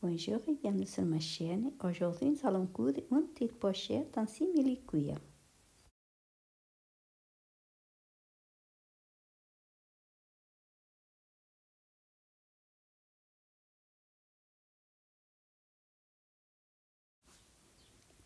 Bonjour et bienvenue sur ma chaîne. Aujourd'hui, nous allons coudre une petite pochette en simili-cuir.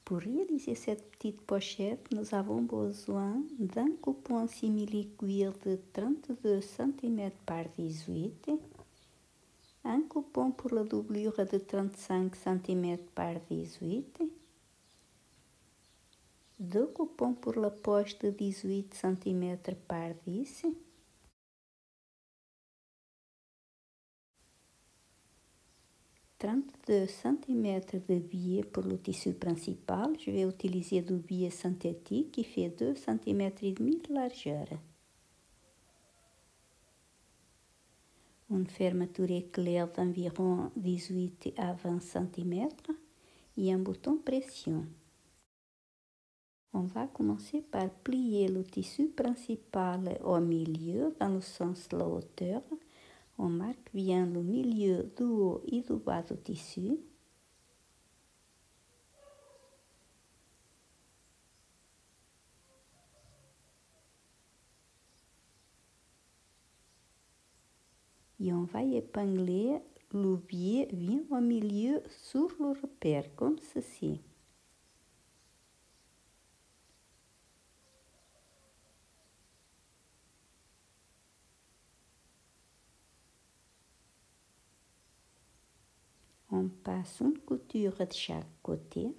Pour réaliser cette petite pochette, nous avons besoin d'un coupon en simili-cuir de 32 cm par 18 un coupon pour la doublure de 35 cm par 18 deux coupons pour la poche de 18 cm par 10 32 cm de biais pour le tissu principal. Je vais utiliser du biais synthétique qui fait 2 cm et demi de largeur. Une fermeture éclair d'environ 18 à 20 cm et un bouton pression. On va commencer par plier le tissu principal au milieu dans le sens de la hauteur. On marque bien le milieu du haut et du bas du tissu. Et on va épingler le biais bien au milieu sur le repère, comme ceci. On passe une couture de chaque côté.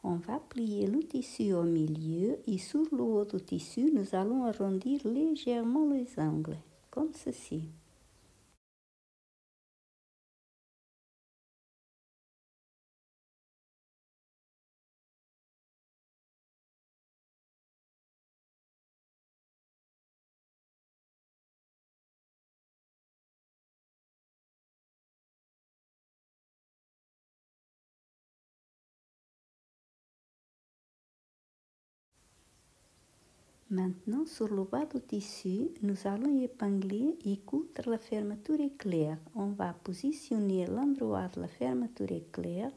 On va plier le tissu au milieu et sur le haut du tissu, nous allons arrondir légèrement les angles, comme ceci. Maintenant, sur le bas du tissu, nous allons épingler et coudre la fermeture éclair. On va positionner l'endroit de la fermeture éclair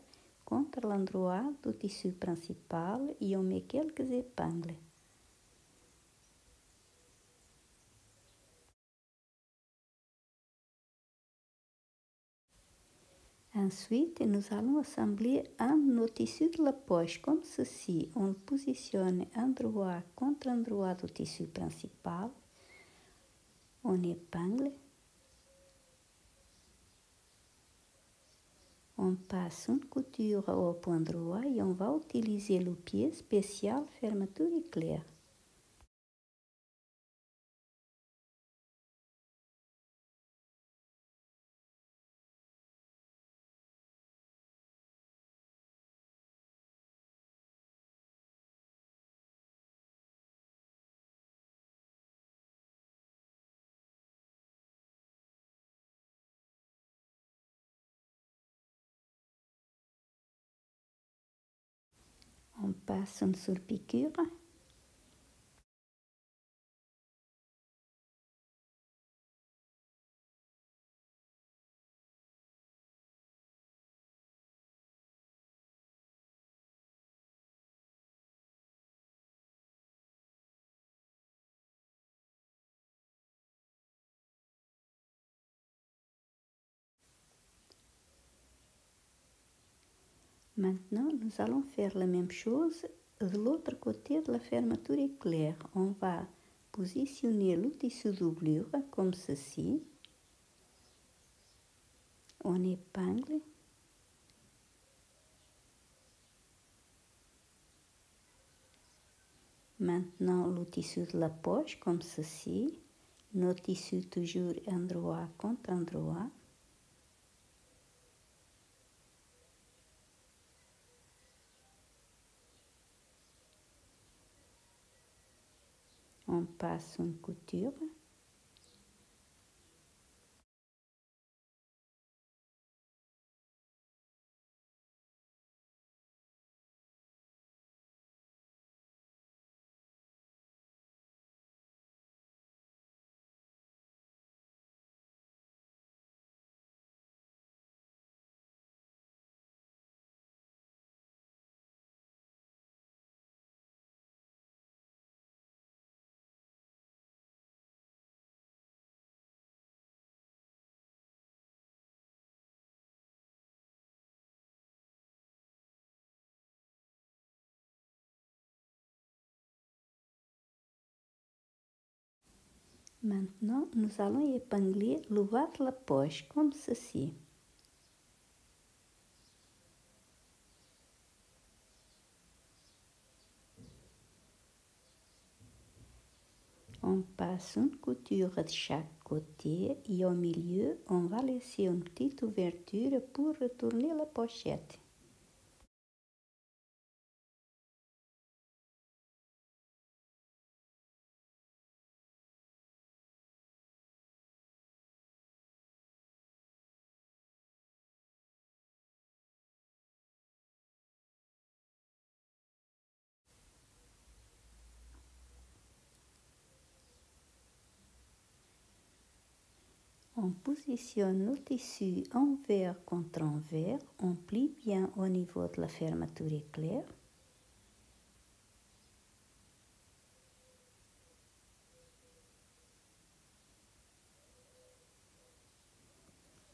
contre l'endroit du tissu principal et on met quelques épingles. Ensuite, nous allons assembler un de nos tissus de la poche comme ceci. On positionne endroit contre endroit du tissu principal. On épingle. On passe une couture au point droit et on va utiliser le pied spécial fermeture éclair. On passe une surpiqûre. Maintenant, nous allons faire la même chose de l'autre côté de la fermeture éclair. On va positionner le tissu doublure comme ceci. On épingle. Maintenant, le tissu de la poche comme ceci. Nos tissus toujours endroit contre endroit. On passe une couture. Maintenant, nous allons épingler le bas de la poche comme ceci. On passe une couture de chaque côté et au milieu, on va laisser une petite ouverture pour retourner la pochette. On positionne le tissu envers contre envers, on plie bien au niveau de la fermeture éclair.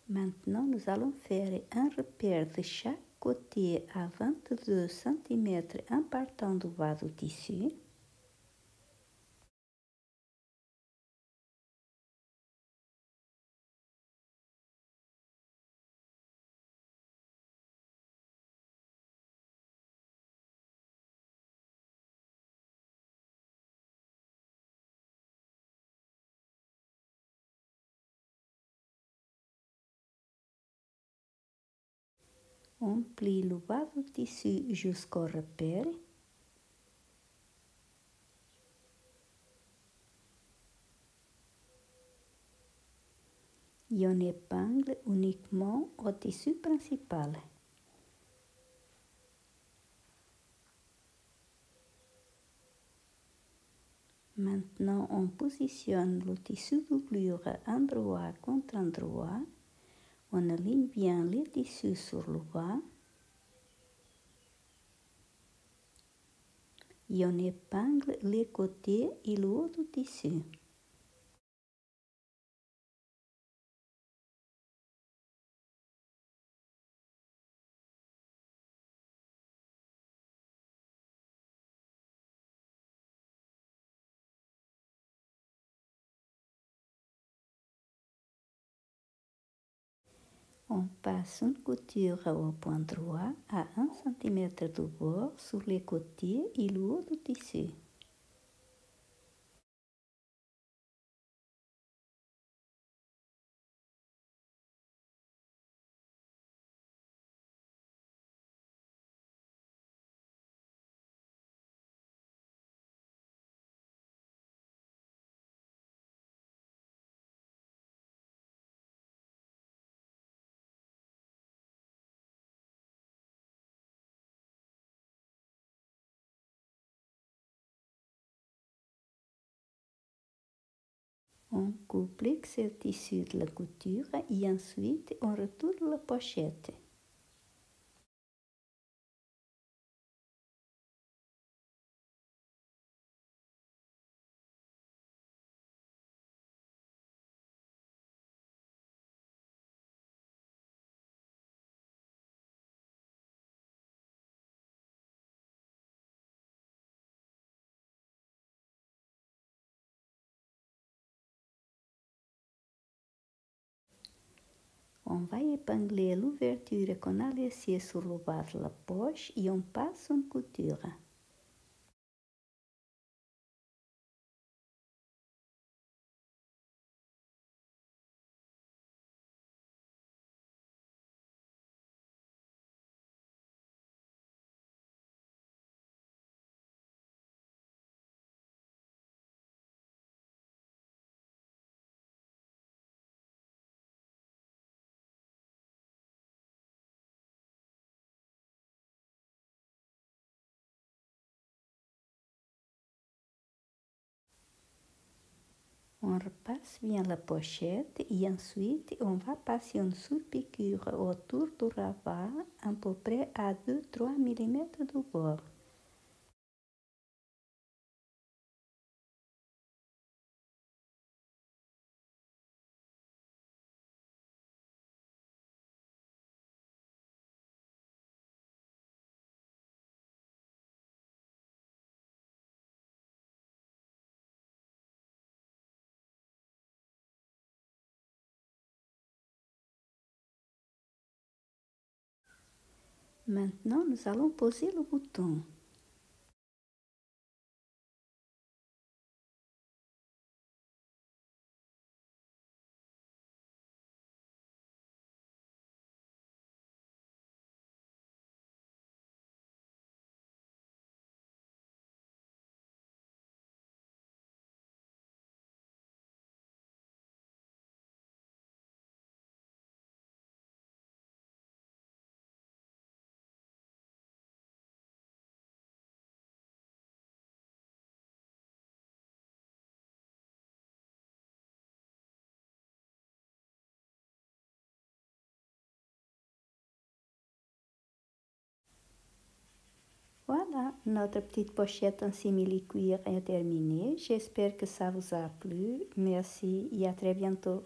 Maintenant, nous allons faire un repère de chaque côté à 22 cm en partant du bas du tissu. On plie le bas du tissu jusqu'au repère. Et on épingle uniquement au tissu principal. Maintenant, on positionne le tissu doublure endroit contre endroit. On aligne bien les tissus sur le bas. Et on épingle les côtés et le haut du tissu. On passe une couture au point droit à 1 cm du bord sur les côtés et le haut du tissu. On coupe l'excès tissu de la couture et ensuite on retourne la pochette. On va épingler l'ouverture qu'on a laissée sur le bas de la poche et on passe une couture. On repasse bien la pochette et ensuite on va passer une surpiqûre autour du rabat à peu près à 2-3 mm du bord. Maintenant, nous allons poser le bouton. Voilà, notre petite pochette en simili-cuir est terminée. J'espère que ça vous a plu. Merci et à très bientôt.